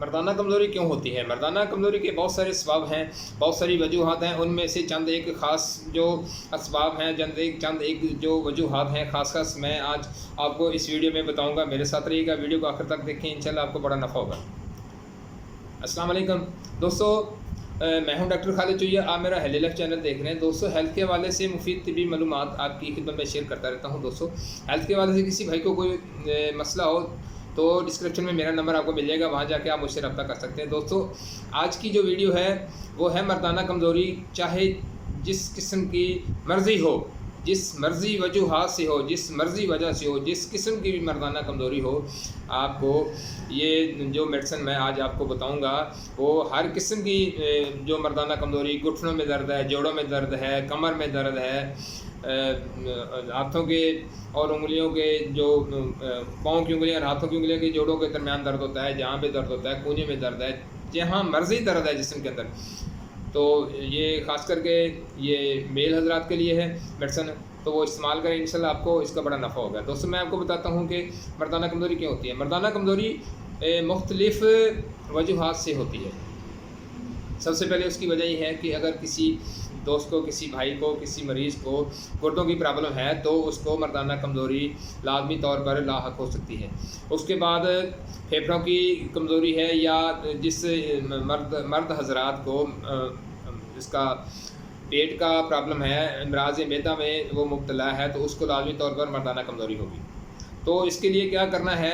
मर्दाना कमज़ोरी क्यों होती है? मर्दाना कमज़ोरी के बहुत सारे असबाब हैं, बहुत सारी वजूहात हैं। उनमें से चंद एक ख़ास जो असबाब हैं, चंद एक जो वजूहात हैं ख़ास मैं आज आपको इस वीडियो में बताऊंगा। मेरे साथ रहिएगा, वीडियो को आखिर तक देखें, इंशाल्लाह आपको बड़ा नफ़ा होगा। अस्सलाम वालेकुम दोस्तों, मैं हूं डॉक्टर खालिद चुइया। आप मेरा हेल्दी लाइफ चैनल देख रहे हैं। दोस्तों, हेल्थ के हवाले से मुफीद तिबी मालूमात आपकी खिदमत में शेयर करता रहता हूं। दोस्तों, हेल्थ के हवाले से किसी भाई को कोई मसला हो तो डिस्क्रिप्शन में मेरा नंबर आपको मिल जाएगा, वहाँ जाके आप मुझसे रब्ता कर सकते हैं। दोस्तों, आज की जो वीडियो है वो है मर्दाना कमज़ोरी। चाहे जिस किस्म की मर्ज़ी हो, जिस मर्ज़ी वजूहात से हो, जिस मर्ज़ी वजह से हो, जिस किस्म की भी मर्दाना कमज़ोरी हो, आपको ये जो मेडिसिन मैं आज आपको बताऊंगा वो हर किस्म की जो मर्दाना कमज़ोरी, घुटनों में दर्द है, जोड़ों में दर्द है, कमर में दर्द है, हाथों के और उंगलियों के जो पाँव की उंगलियां और हाथों की उंगलियों के जोड़ों के दरमियान दर्द होता है, जहाँ पे दर्द होता है, कूल्हे में दर्द है, जहाँ मर्ज़ी दर्द है जिस्म के अंदर, तो ये ख़ास करके ये मेल हजरात के लिए है मेडिसिन, तो वो इस्तेमाल करें, इंशाल्लाह आपको इसका बड़ा नफ़ा होगा। दोस्तों, मैं आपको बताता हूँ कि मर्दाना कमज़ोरी क्यों होती है। मर्दाना कमज़ोरी मुख्तलिफ़ वजूहात से होती है। सबसे पहले उसकी वजह ये है कि अगर किसी दोस्त को, किसी भाई को, किसी मरीज़ को गुर्दों की प्रॉब्लम है तो उसको मर्दाना कमज़ोरी लाजमी तौर पर लाहक हो सकती है। उसके बाद फेफड़ों की कमज़ोरी है, या जिस मर्द हजरात को इसका पेट का प्रॉब्लम है, अमराज़ मैदा में वो मुब्तला है, तो उसको लाजमी तौर पर मर्दाना कमज़ोरी होगी। तो इसके लिए क्या करना है,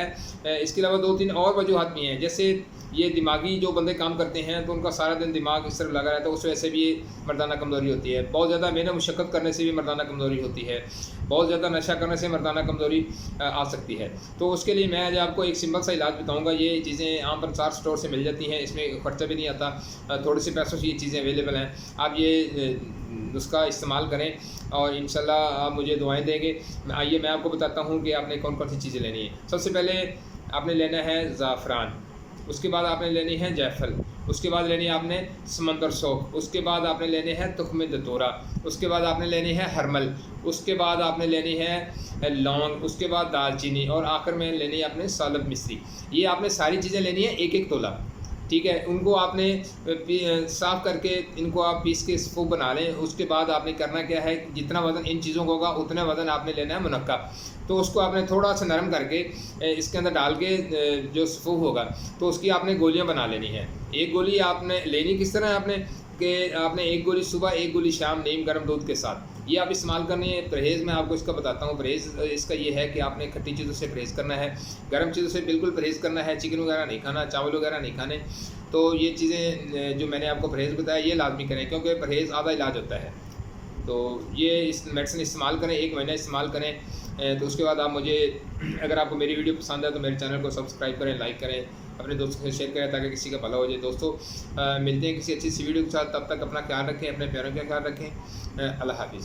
इसके अलावा 2-3 और वजूहात भी हैं। जैसे ये दिमागी जो बंदे काम करते हैं तो उनका सारा दिन दिमाग इस तरफ लगा रहता है, उस वजह से भी ये मर्दाना कमज़ोरी होती है। बहुत ज़्यादा मेहनत मुशक्क़त करने से भी मर्दाना कमज़ोरी होती है। बहुत ज़्यादा नशा करने से मर्दाना कमज़ोरी आ सकती है। तो उसके लिए मैं आज आपको एक सिंपल सा इलाज बताऊँगा। ये चीज़ें आम प्रचार स्टोर से मिल जाती हैं, इसमें ख़र्चा भी नहीं आता, थोड़े से पैसों से ये चीज़ें अवेलेबल हैं। आप ये उसका इस्तेमाल करें और इंशाल्लाह आप मुझे दुआएं देंगे। आइए मैं आपको बताता हूँ कि आपने कौन कौन सी चीज़ें लेनी है। सबसे पहले आपने लेना है ज़ाफ़रान, उसके बाद आपने लेनी है जायफल, उसके बाद लेनी है आपने समंदर सोख, उसके बाद आपने लेने हैं तुख्म दतूरा, उसके बाद आपने लेनी है हरमल, उसके बाद आपने लेनी है लौंग, उसके बाद दालचीनी, और आखिर में लेनी है आपने सालब मिश्री। ये आपने सारी चीज़ें लेनी है 1-1 तोला, ठीक है। उनको आपने साफ़ करके इनको आप पीस के सूप बना लें। उसके बाद आपने करना क्या है, जितना वज़न इन चीज़ों का होगा उतना वज़न आपने लेना है मुनक्का। तो उसको आपने थोड़ा सा नरम करके इसके अंदर डाल के जो सूप होगा तो उसकी आपने गोलियां बना लेनी है। एक गोली आपने लेनी किस तरह है आपने कि आपने एक गोली सुबह, एक गोली शाम, नीम गर्म दूध के साथ ये आप इस्तेमाल करनी है। परहेज़ मैं आपको इसका बताता हूँ। परहेज़ इसका ये है कि आपने खट्टी चीज़ों से परहेज़ करना है, गर्म चीज़ों से बिल्कुल परहेज़ करना है, चिकन वगैरह नहीं खाना, चावल वगैरह नहीं खाने। तो ये चीज़ें जो मैंने आपको परहेज़ बताया ये लाजमी करें, क्योंकि परहेज़ आधा इलाज होता है। तो ये इस मेडिसिन इस्तेमाल करें, 1 महीना इस्तेमाल करें। तो उसके बाद आप मुझे, अगर आपको मेरी वीडियो पसंद है तो मेरे चैनल को सब्सक्राइब करें, लाइक करें, अपने दोस्तों से शेयर करें ताकि किसी का भला हो जाए। दोस्तों, मिलते हैं किसी अच्छी सी वीडियो के साथ। तब तक अपना ख्याल रखें, अपने प्यारों का ख्याल रखें। अल्लाह हाफिज़।